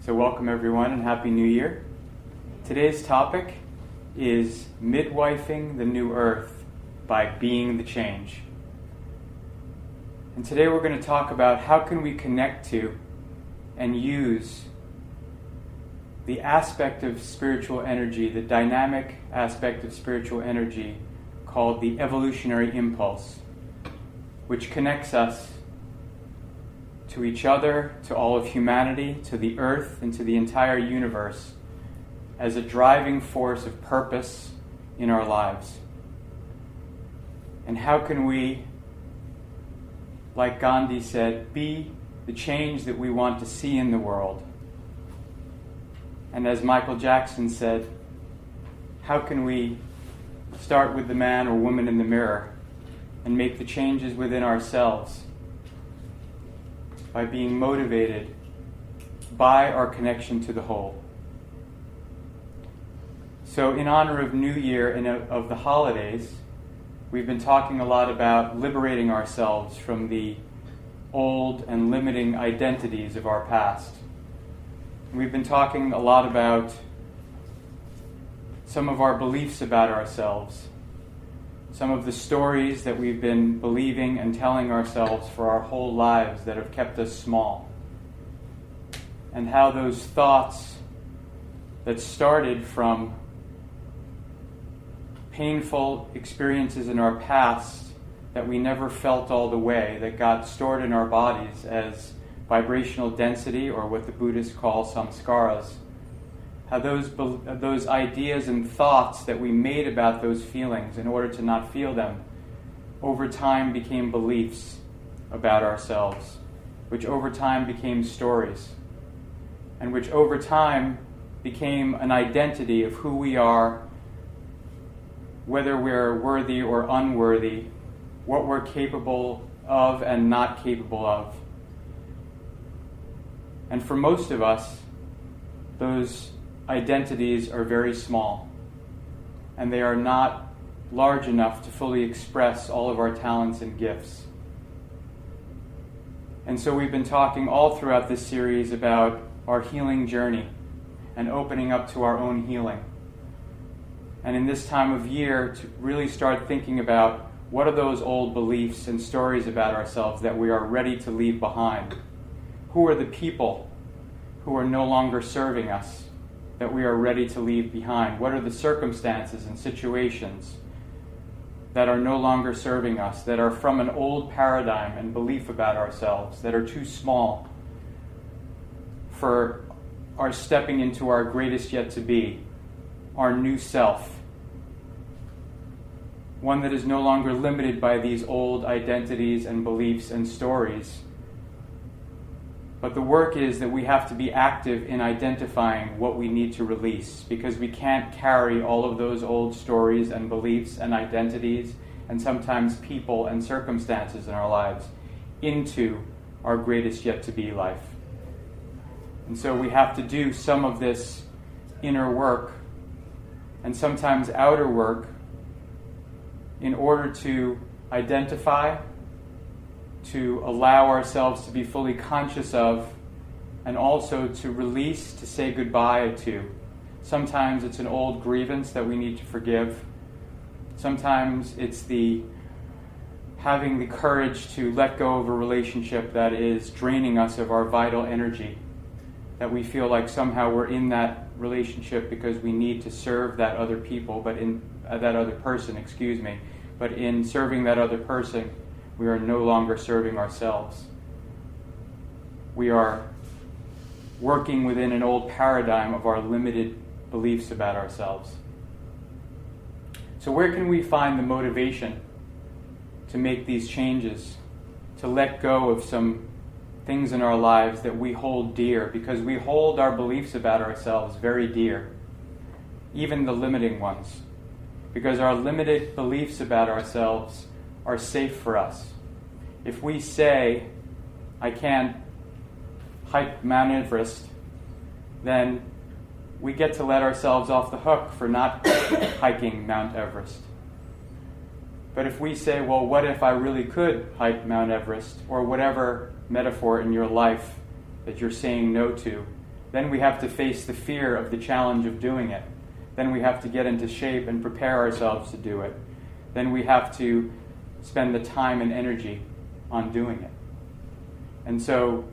So welcome everyone and Happy New Year. Today's topic is Midwifing the New Earth by Being the Change. And today we're going to talk about how can we connect to and use the aspect of spiritual energy, the dynamic aspect of spiritual energy called the evolutionary impulse, which connects us to each other, to all of humanity, to the earth, and to the entire universe as a driving force of purpose in our lives. And how can we, like Gandhi said, be the change that we want to see in the world? And as Michael Jackson said, how can we start with the man or woman in the mirror and make the changes within ourselves by being motivated by our connection to the whole? So in honor of New Year and of the holidays, we've been talking a lot about liberating ourselves from the old and limiting identities of our past. We've been talking a lot about some of our beliefs about ourselves, some of the stories that we've been believing and telling ourselves for our whole lives that have kept us small, and how those thoughts that started from painful experiences in our past that we never felt all the way, that got stored in our bodies as vibrational density, or what the Buddhists call samskaras, how those ideas and thoughts that we made about those feelings in order to not feel them, over time became beliefs about ourselves, which over time became stories, and which over time became an identity of who we are, whether we're worthy or unworthy, what we're capable of and not capable of. And for most of us, those identities are very small, and they are not large enough to fully express all of our talents and gifts. And so we've been talking all throughout this series about our healing journey and opening up to our own healing. And in this time of year, to really start thinking about what are those old beliefs and stories about ourselves that we are ready to leave behind? Who are the people who are no longer serving us that we are ready to leave behind? What are the circumstances and situations that are no longer serving us, that are from an old paradigm and belief about ourselves, that are too small for our stepping into our greatest yet to be, our new self? One that is no longer limited by these old identities and beliefs and stories. But the work is that we have to be active in identifying what we need to release, because we can't carry all of those old stories and beliefs and identities and sometimes people and circumstances in our lives into our greatest yet to be life. And so we have to do some of this inner work and sometimes outer work in order to identify, to allow ourselves to be fully conscious of, and also to release, to say goodbye to. Sometimes it's an old grievance that we need to forgive. Sometimes it's having the courage to let go of a relationship that is draining us of our vital energy, that we feel like somehow we're in that relationship because we need to serve that other person, but in serving that other person, we are no longer serving ourselves. We are working within an old paradigm of our limited beliefs about ourselves. So where can we find the motivation to make these changes, to let go of some things in our lives that we hold dear, because we hold our beliefs about ourselves very dear, even the limiting ones, because our limited beliefs about ourselves are safe for us. If we say, I can't hike Mount Everest, then we get to let ourselves off the hook for not hiking Mount Everest. But if we say, well, what if I really could hike Mount Everest, or whatever metaphor in your life that you're saying no to, Then we have to face the fear of the challenge of doing it. Then we have to get into shape and prepare ourselves to do it. Then we have to spend the time and energy on doing it. And so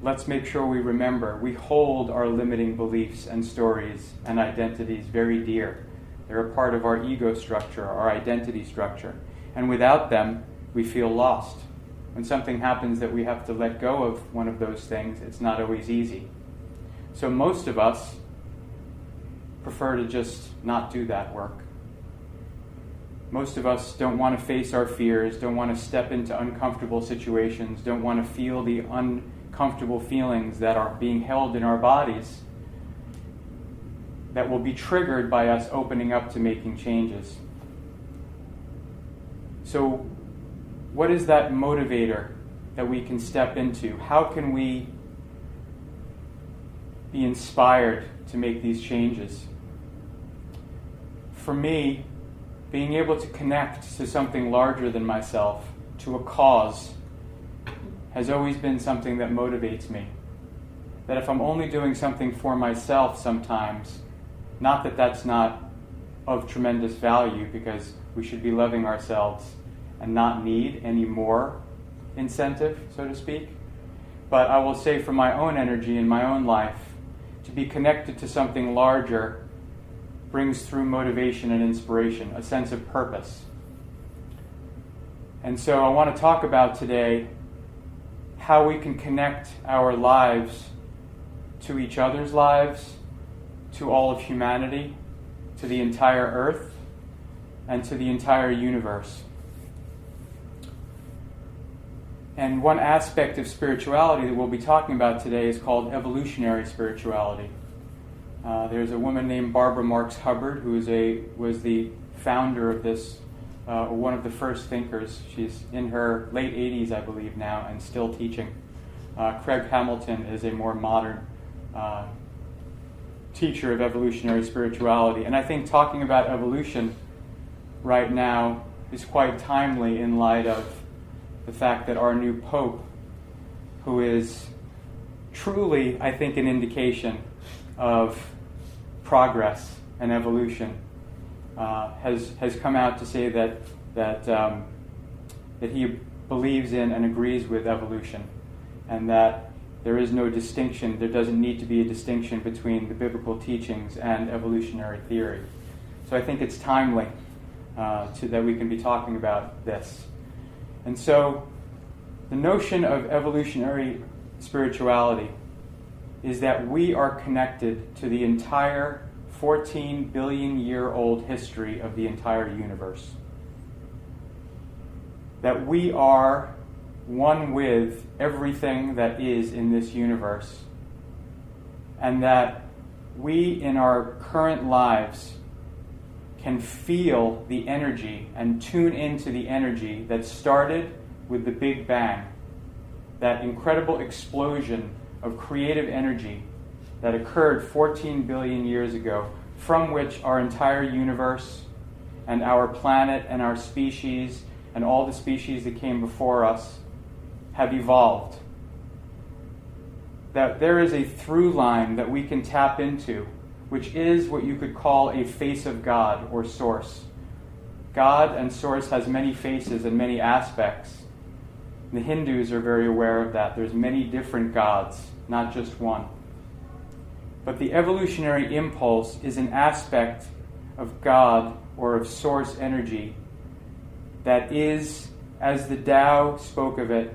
let's make sure we remember we hold our limiting beliefs and stories and identities very dear. They're a part of our ego structure, our identity structure. And without them, we feel lost. When something happens that we have to let go of one of those things, it's not always easy. So most of us prefer to just not do that work. Most of us don't want to face our fears, don't want to step into uncomfortable situations, don't want to feel the uncomfortable feelings that are being held in our bodies that will be triggered by us opening up to making changes. So, what is that motivator that we can step into? How can we be inspired to make these changes? For me, being able to connect to something larger than myself, to a cause, has always been something that motivates me. That if I'm only doing something for myself sometimes, not that that's not of tremendous value, because we should be loving ourselves and not need any more incentive, so to speak. But I will say for my own energy in my own life, to be connected to something larger brings through motivation and inspiration, a sense of purpose. And so I want to talk about today how we can connect our lives to each other's lives, to all of humanity, to the entire earth, and to the entire universe. And one aspect of spirituality that we'll be talking about today is called evolutionary spirituality. There's a woman named Barbara Marx Hubbard who was the founder of this, one of the first thinkers. She's in her late 80s, I believe, now, and still teaching. Craig Hamilton is a more modern teacher of evolutionary spirituality. And I think talking about evolution right now is quite timely in light of the fact that our new Pope, who is truly, I think, an indication of progress and evolution, has come out to say that he believes in and agrees with evolution, and that there is no distinction, there doesn't need to be a distinction between the biblical teachings and evolutionary theory. So I think it's timely that we can be talking about this. And so the notion of evolutionary spirituality is that we are connected to the entire 14 billion year old history of the entire universe. That we are one with everything that is in this universe. And that we in our current lives can feel the energy and tune into the energy that started with the Big Bang, that incredible explosion of creative energy that occurred 14 billion years ago, from which our entire universe and our planet and our species and all the species that came before us have evolved. That there is a through line that we can tap into, which is what you could call a face of God or source. God and source has many faces and many aspects. The Hindus are very aware of that. There's many different gods, not just one. But the evolutionary impulse is an aspect of God or of source energy that is, as the Tao spoke of it,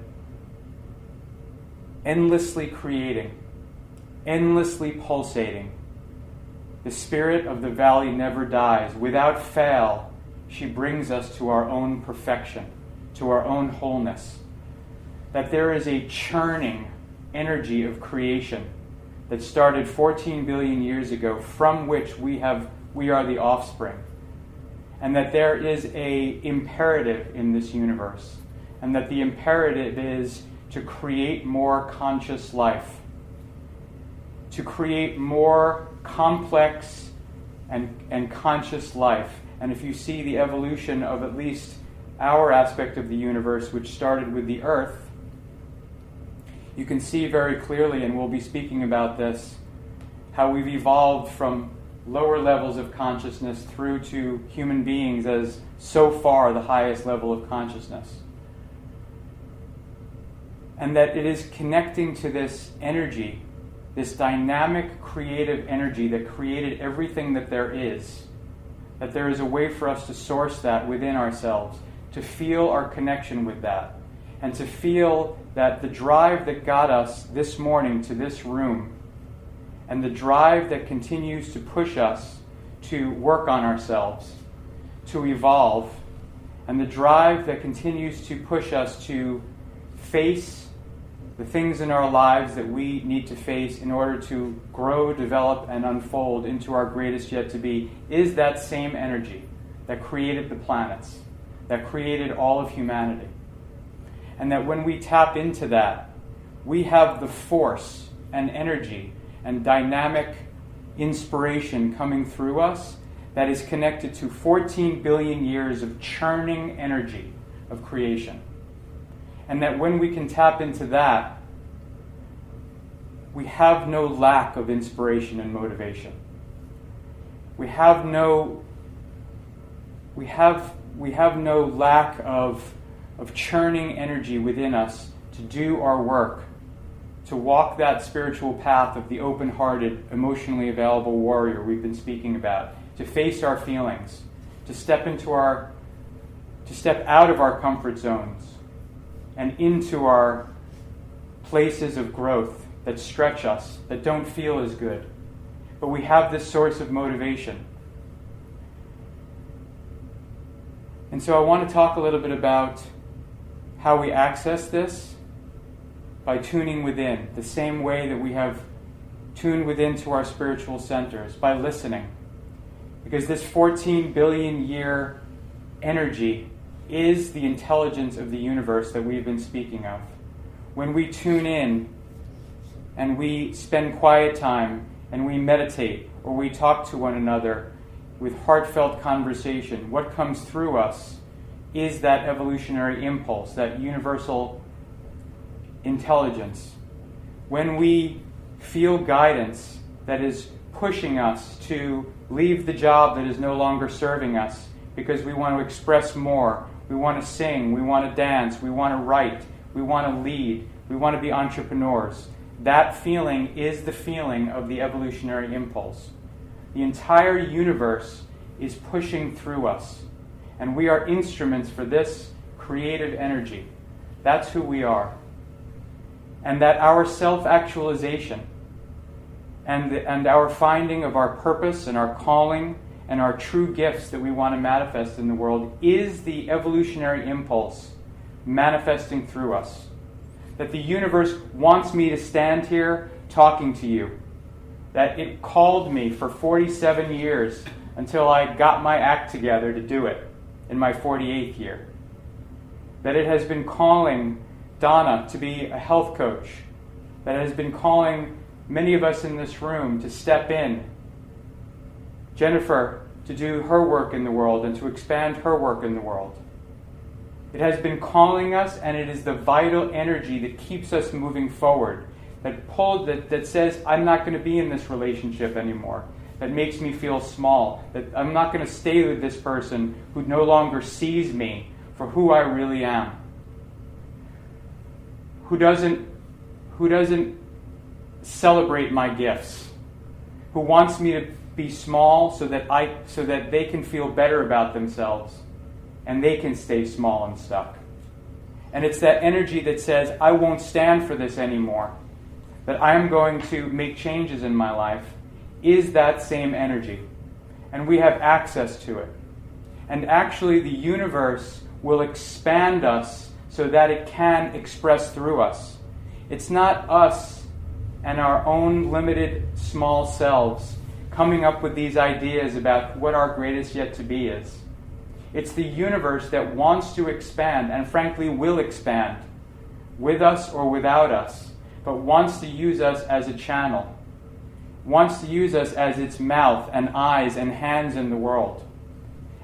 endlessly creating, endlessly pulsating. The spirit of the valley never dies. Without fail, she brings us to our own perfection, to our own wholeness. That there is a churning energy of creation that started 14 billion years ago, from which we are the offspring. And that there is an imperative in this universe. And that the imperative is to create more conscious life. To create more complex and conscious life. And if you see the evolution of at least our aspect of the universe, which started with the Earth, you can see very clearly, and we'll be speaking about this, how we've evolved from lower levels of consciousness through to human beings as so far the highest level of consciousness. And that it is connecting to this energy, this dynamic, creative energy that created everything that there is a way for us to source that within ourselves, to feel our connection with that, and to feel that the drive that got us this morning to this room, and the drive that continues to push us to work on ourselves, to evolve, and the drive that continues to push us to face the things in our lives that we need to face in order to grow, develop, and unfold into our greatest yet to be, is that same energy that created the planets, that created all of humanity. And that when we tap into that, we have the force and energy and dynamic inspiration coming through us that is connected to 14 billion years of churning energy of creation. And that when we can tap into that, we have no lack of inspiration and motivation. We have no lack of churning energy within us to do our work, to walk that spiritual path of the open-hearted, emotionally available warrior we've been speaking about, to face our feelings, to step out of our comfort zones and into our places of growth that stretch us, that don't feel as good. But we have this source of motivation. And so I want to talk a little bit about how we access this by tuning within, the same way that we have tuned within to our spiritual centers, by listening. Because this 14 billion year energy is the intelligence of the universe that we've been speaking of. When we tune in and we spend quiet time and we meditate or we talk to one another with heartfelt conversation, what comes through us is that evolutionary impulse, that universal intelligence. When we feel guidance that is pushing us to leave the job that is no longer serving us because we want to express more, we want to sing, we want to dance, we want to write, we want to lead, we want to be entrepreneurs. That feeling is the feeling of the evolutionary impulse. The entire universe is pushing through us, and we are instruments for this creative energy. That's who we are. And that our self-actualization and our finding of our purpose and our calling and our true gifts that we want to manifest in the world is the evolutionary impulse manifesting through us. That the universe wants me to stand here talking to you. That it called me for 47 years until I got my act together to do it in my 48th year. That it has been calling Donna to be a health coach. That it has been calling many of us in this room to step in. Jennifer to do her work in the world and to expand her work in the world. It has been calling us, and it is the vital energy that keeps us moving forward, that says, I'm not going to be in this relationship anymore, that makes me feel small, that I'm not going to stay with this person who no longer sees me for who I really am, who doesn't celebrate my gifts, who wants me to be small so that they can feel better about themselves and they can stay small and stuck. And it's that energy that says, I won't stand for this anymore, that I am going to make changes in my life, is that same energy. And we have access to it. And actually the universe will expand us so that it can express through us. It's not us and our own limited small selves coming up with these ideas about what our greatest yet to be is. It's the universe that wants to expand, and frankly will expand, with us or without us, but wants to use us as a channel, wants to use us as its mouth and eyes and hands in the world.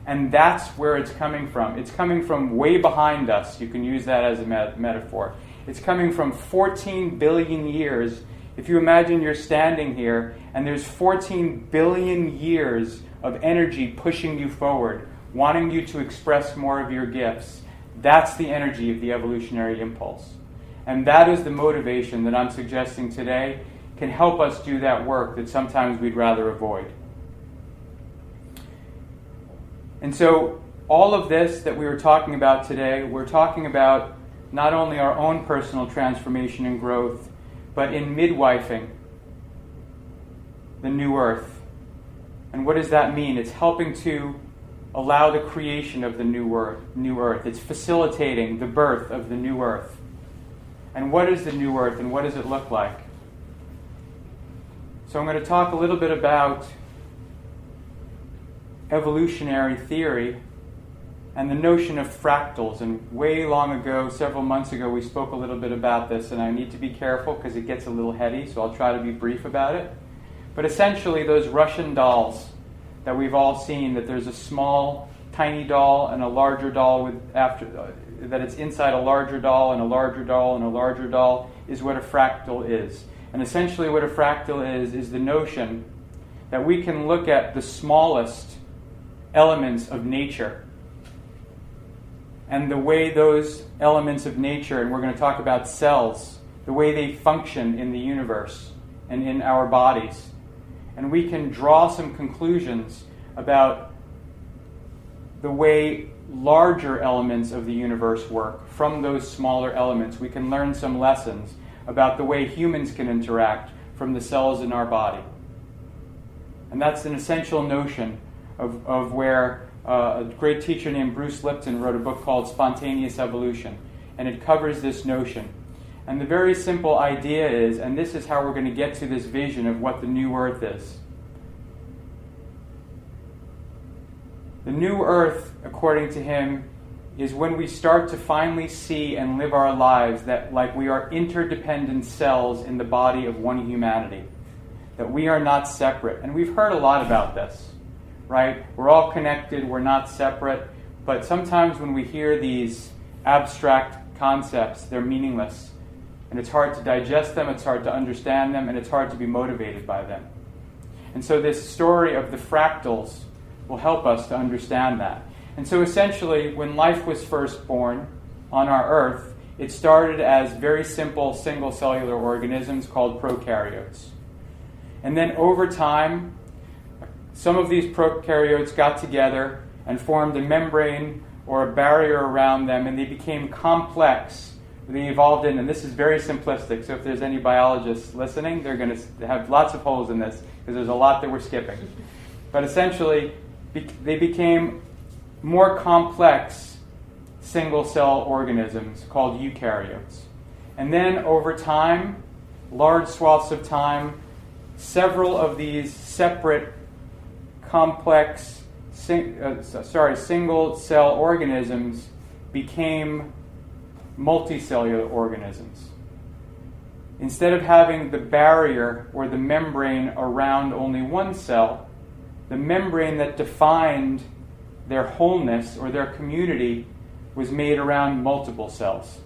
And that's where it's coming from. It's coming from way behind us. You can use that as a metaphor. It's coming from 14 billion years. If you imagine you're standing here and there's 14 billion years of energy pushing you forward, wanting you to express more of your gifts, that's the energy of the evolutionary impulse. And that is the motivation that I'm suggesting today can help us do that work that sometimes we'd rather avoid. And so all of this that we were talking about today, we're talking about not only our own personal transformation and growth, but in midwifing the new earth. And what does that mean? It's helping to allow the creation of the new earth. It's facilitating the birth of the new earth. And what is the new earth and what does it look like? So I'm going to talk a little bit about evolutionary theory and the notion of fractals. And way long ago, several months ago, we spoke a little bit about this, and I need to be careful because it gets a little heady, so I'll try to be brief about it. But essentially, those Russian dolls that we've all seen, that there's a small, tiny doll and a larger doll that it's inside a larger doll and a larger doll and a larger doll, is what a fractal is. And essentially what a fractal is the notion that we can look at the smallest elements of nature and the way those elements of nature, and we're going to talk about cells, the way they function in the universe and in our bodies. And we can draw some conclusions about the way larger elements of the universe work from those smaller elements. We can learn some lessons about the way humans can interact from the cells in our body. And that's an essential notion of where a great teacher named Bruce Lipton wrote a book called Spontaneous Evolution. And it covers this notion. And the very simple idea is, and this is how we're going to get to this vision of what the new earth is. The new earth, according to him, is when we start to finally see and live our lives that like we are interdependent cells in the body of one humanity. That we are not separate. And we've heard a lot about this, right? We're all connected, we're not separate. But sometimes when we hear these abstract concepts, they're meaningless. And it's hard to digest them, it's hard to understand them, and it's hard to be motivated by them. And so this story of the fractals will help us to understand that. And so essentially, when life was first born on our Earth, it started as very simple single-cellular organisms called prokaryotes. And then over time, some of these prokaryotes got together and formed a membrane or a barrier around them, and they became complex. They evolved in, and this is very simplistic, so if there's any biologists listening, they're going to have lots of holes in this, because there's a lot that we're skipping. But essentially, they became more complex single-cell organisms called eukaryotes. And then over time, large swaths of time, several of these separate complex single-cell organisms became multicellular organisms. Instead of having the barrier or the membrane around only one cell, the membrane that defined their wholeness or their community was made around multiple cells,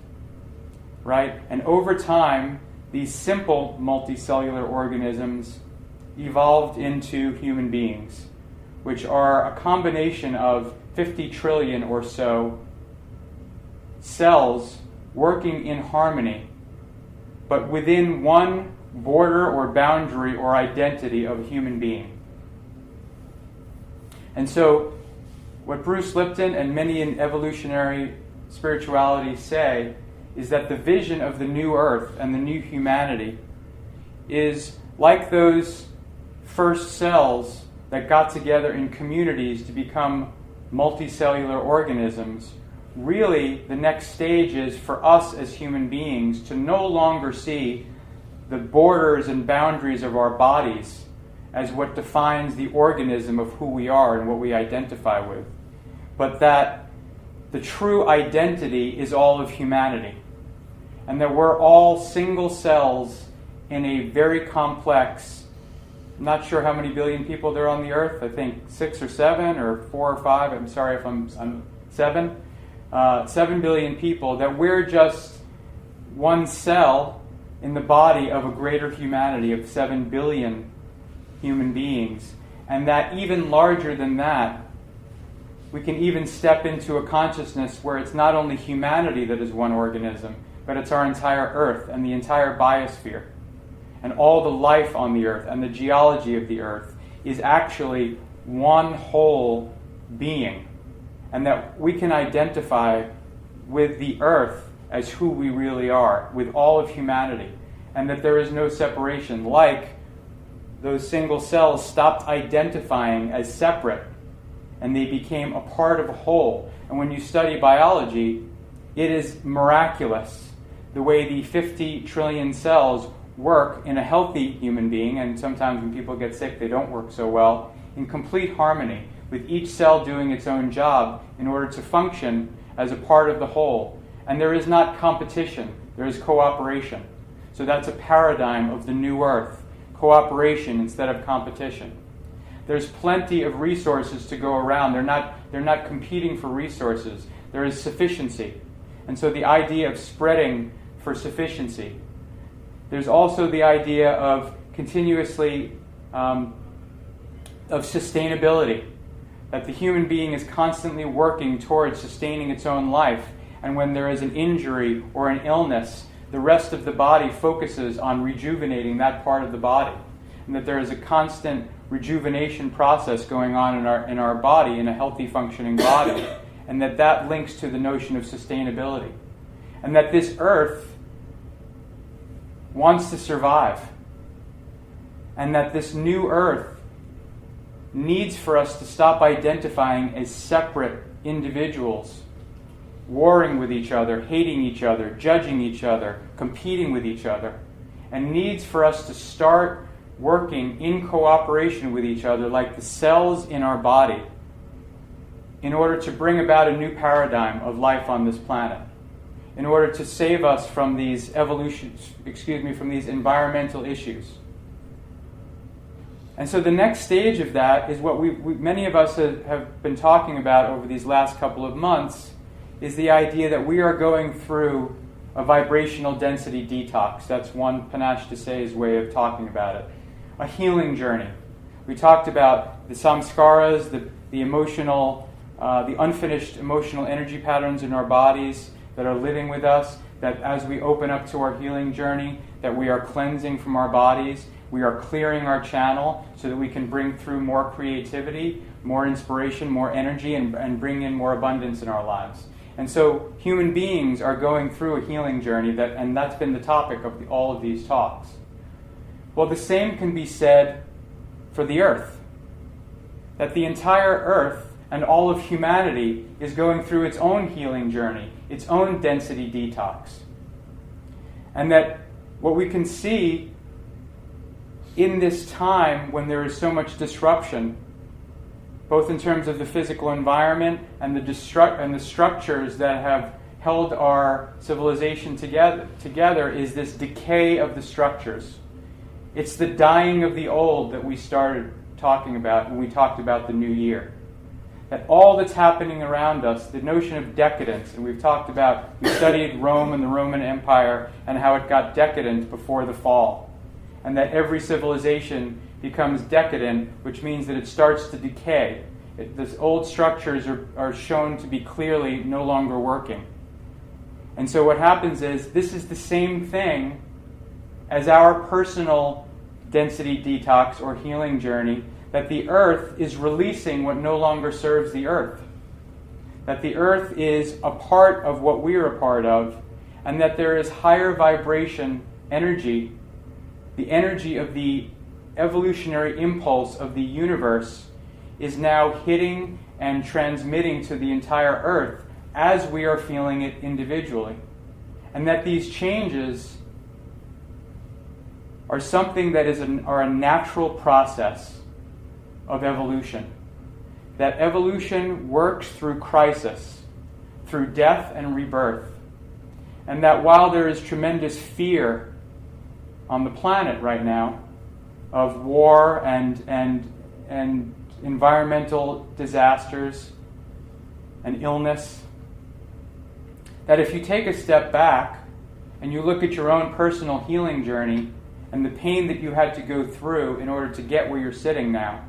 right? And over time, these simple multicellular organisms evolved into human beings, which are a combination of 50 trillion or so cells working in harmony, but within one border or boundary or identity of a human being. And so what Bruce Lipton and many in evolutionary spirituality say is that the vision of the new earth and the new humanity is like those first cells that got together in communities to become multicellular organisms. Really, the next stage is for us as human beings to no longer see the borders and boundaries of our bodies as what defines the organism of who we are and what we identify with, but that the true identity is all of humanity, and that we're all single cells in a very complex, I'm not sure how many billion people there are on the earth, I think 6 or 7 or 4 or 5, I'm sorry if I'm 7, 7 billion people, that we're just one cell in the body of a greater humanity of 7 billion human beings, and that even larger than that, we can even step into a consciousness where it's not only humanity that is one organism, but it's our entire Earth and the entire biosphere. And all the life on the Earth and the geology of the Earth is actually one whole being. And that we can identify with the Earth as who we really are, with all of humanity. And that there is no separation. Like those single cells stopped identifying as separate, and they became a part of a whole. And when you study biology, it is miraculous the way the 50 trillion cells work in a healthy human being, and sometimes when people get sick they don't work so well, in complete harmony, with each cell doing its own job in order to function as a part of the whole. And there is not competition, there is cooperation. So that's a paradigm of the new Earth, cooperation instead of competition. There's plenty of resources to go around. They're not competing for resources. There is sufficiency. And so the idea of spreading for sufficiency. There's also the idea of continuously, of sustainability. That the human being is constantly working towards sustaining its own life. And when there is an injury or an illness, the rest of the body focuses on rejuvenating that part of the body. And that there is a constant rejuvenation process going on in our body, in a healthy functioning body, and that links to the notion of sustainability. And that this Earth wants to survive. And that this new Earth needs for us to stop identifying as separate individuals, warring with each other, hating each other, judging each other, competing with each other, and needs for us to start working in cooperation with each other like the cells in our body in order to bring about a new paradigm of life on this planet, in order to save us from these from these environmental issues. And so the next stage of that is what many of us have been talking about over these last couple of months, is the idea that we are going through a vibrational density detox. That's one Panache Desai's way of talking about it. A healing journey. We talked about the samskaras, the emotional, the unfinished emotional energy patterns in our bodies that are living with us, that as we open up to our healing journey, that we are cleansing from our bodies, we are clearing our channel so that we can bring through more creativity, more inspiration, more energy, and bring in more abundance in our lives. And so human beings are going through a healing journey, and that's been the topic of all of these talks. Well, the same can be said for the Earth. That the entire Earth and all of humanity is going through its own healing journey, its own density detox. And that what we can see in this time when there is so much disruption, both in terms of the physical environment and the structures that have held our civilization together, is this decay of the structures. It's the dying of the old that we started talking about when we talked about the new year. That all that's happening around us, the notion of decadence, and we studied Rome and the Roman Empire and how it got decadent before the fall. And that every civilization becomes decadent, which means that it starts to decay. These old structures are shown to be clearly no longer working. And so what happens is, this is the same thing as our personal density detox or healing journey, that the Earth is releasing what no longer serves the Earth. That the Earth is a part of what we are a part of, and that there is higher vibration energy, the energy of the evolutionary impulse of the universe, is now hitting and transmitting to the entire Earth as we are feeling it individually. And that these changes are something that are a natural process of evolution. That evolution works through crisis, through death and rebirth. And that while there is tremendous fear on the planet right now of war and environmental disasters and illness, that if you take a step back and you look at your own personal healing journey and the pain that you had to go through in order to get where you're sitting now,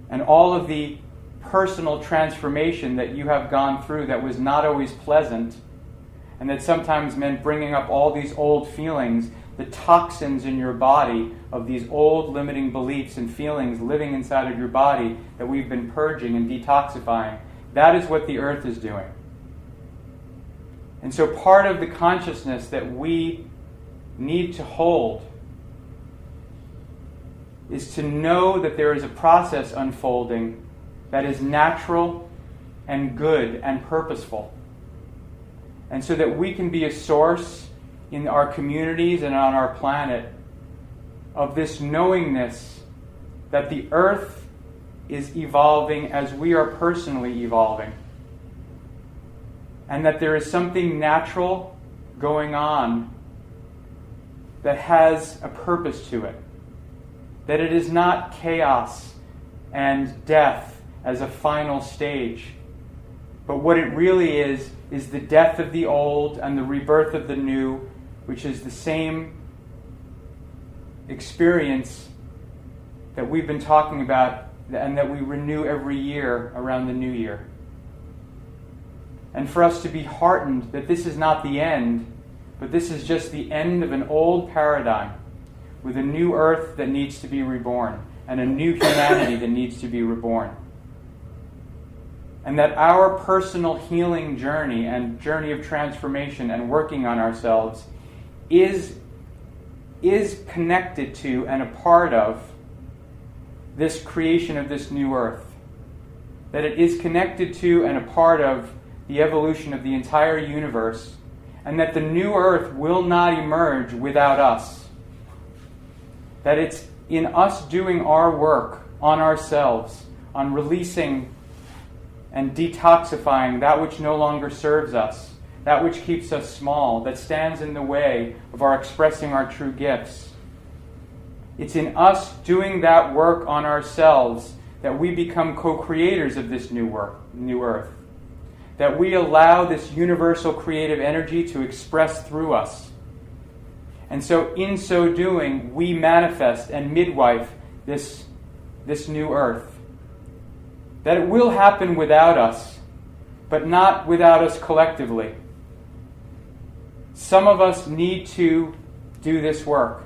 and all of the personal transformation that you have gone through that was not always pleasant, and that sometimes meant bringing up all these old feelings, the toxins in your body of these old limiting beliefs and feelings living inside of your body that we've been purging and detoxifying. That is what the earth is doing. And so part of the consciousness that we need to hold is to know that there is a process unfolding that is natural and good and purposeful. And so that we can be a source in our communities and on our planet of this knowingness that the earth is evolving as we are personally evolving. And that there is something natural going on that has a purpose to it. That it is not chaos and death as a final stage. But what it really is the death of the old and the rebirth of the new, which is the same experience that we've been talking about and that we renew every year around the new year. And for us to be heartened that this is not the end, but this is just the end of an old paradigm with a new earth that needs to be reborn and a new humanity that needs to be reborn. And that our personal healing journey and journey of transformation and working on ourselves is connected to and a part of this creation of this new earth. That it is connected to and a part of the evolution of the entire universe, and that the new earth will not emerge without us. That it's in us doing our work on ourselves, on releasing and detoxifying that which no longer serves us, that which keeps us small, that stands in the way of our expressing our true gifts. It's in us doing that work on ourselves that we become co-creators of this new earth. That we allow this universal creative energy to express through us. And so in so doing, we manifest and midwife this new earth. That it will happen without us, but not without us collectively. Some of us need to do this work.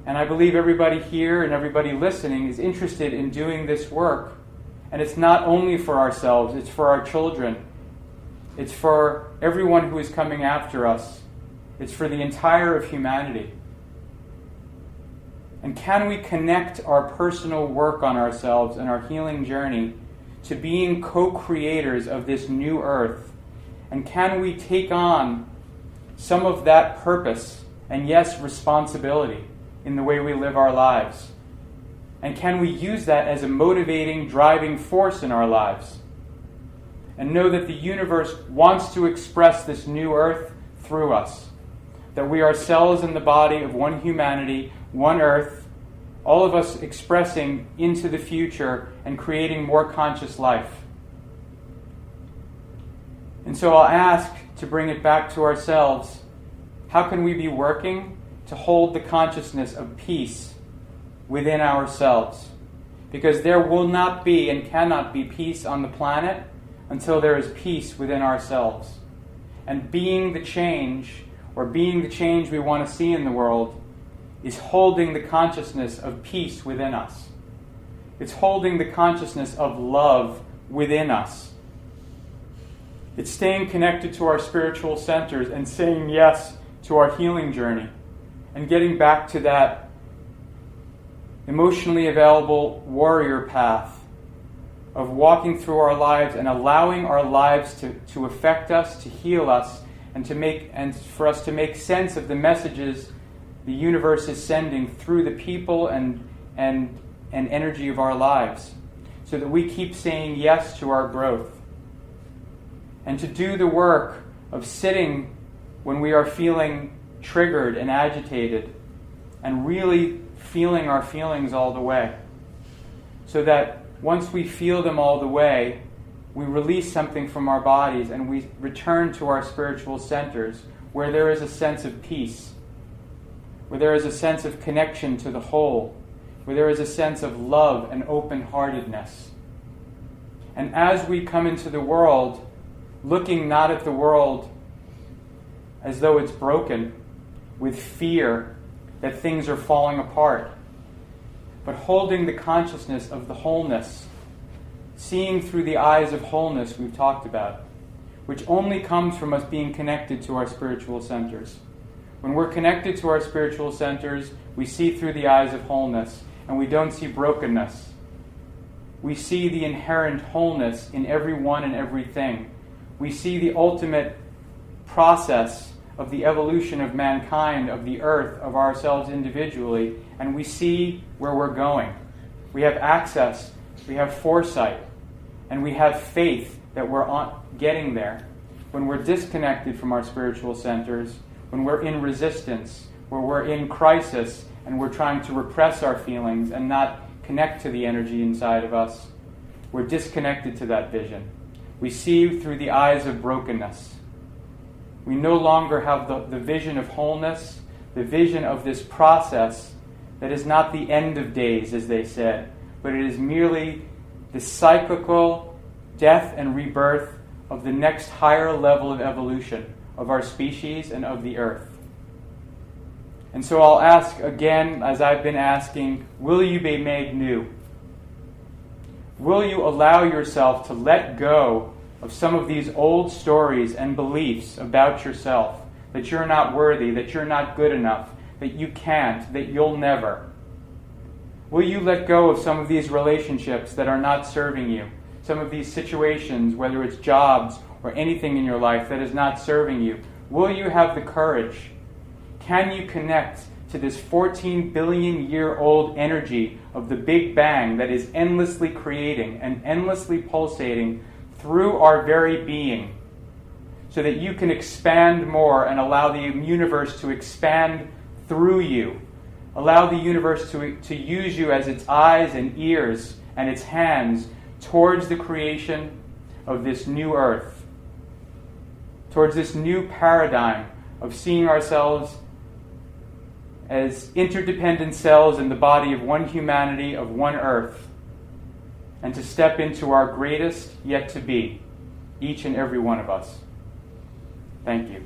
And I believe everybody here and everybody listening is interested in doing this work. And it's not only for ourselves, it's for our children. It's for everyone who is coming after us. It's for the entire of humanity. And can we connect our personal work on ourselves and our healing journey to being co-creators of this new earth? And can we take on some of that purpose and, yes, responsibility in the way we live our lives? And can we use that as a motivating, driving force in our lives? And know that the universe wants to express this new earth through us. That we are cells in the body of one humanity, one earth, all of us expressing into the future and creating more conscious life. And so I'll ask to bring it back to ourselves. How can we be working to hold the consciousness of peace within ourselves? Because there will not be and cannot be peace on the planet until there is peace within ourselves. And being the change, or being the change we want to see in the world, is holding the consciousness of peace within us. It's holding the consciousness of love within us. It's staying connected to our spiritual centers and saying yes to our healing journey and getting back to that emotionally available warrior path of walking through our lives and allowing our lives to affect us, to heal us, and for us to make sense of the messages the universe is sending through the people and energy of our lives, so that we keep saying yes to our growth. And to do the work of sitting when we are feeling triggered and agitated, and really feeling our feelings all the way. So that once we feel them all the way, we release something from our bodies and we return to our spiritual centers where there is a sense of peace, where there is a sense of connection to the whole, where there is a sense of love and open-heartedness. And as we come into the world, looking not at the world as though it's broken, with fear that things are falling apart, but holding the consciousness of the wholeness, seeing through the eyes of wholeness we've talked about, which only comes from us being connected to our spiritual centers. When we're connected to our spiritual centers, we see through the eyes of wholeness, and we don't see brokenness. We see the inherent wholeness in everyone and everything. We see the ultimate process of the evolution of mankind, of the earth, of ourselves individually, and we see where we're going. We have access, we have foresight, and we have faith that we're getting there. When we're disconnected from our spiritual centers, when we're in resistance, where we're in crisis, and we're trying to repress our feelings and not connect to the energy inside of us, we're disconnected to that vision. We see through the eyes of brokenness. We no longer have the vision of wholeness, the vision of this process that is not the end of days, as they said, but it is merely the cyclical death and rebirth of the next higher level of evolution of our species and of the earth. And so I'll ask again, as I've been asking, will you be made new? Will you allow yourself to let go of some of these old stories and beliefs about yourself, that you're not worthy, that you're not good enough, that you can't, that you'll never? Will you let go of some of these relationships that are not serving you, some of these situations, whether it's jobs or anything in your life that is not serving you? Will you have the courage? Can you connect to this 14 billion year old energy of the Big Bang that is endlessly creating and endlessly pulsating through our very being, so that you can expand more and allow the universe to expand through you? Allow the universe to use you as its eyes and ears and its hands towards the creation of this new earth, towards this new paradigm of seeing ourselves as interdependent cells in the body of one humanity, of one earth, and to step into our greatest yet to be, each and every one of us. Thank you.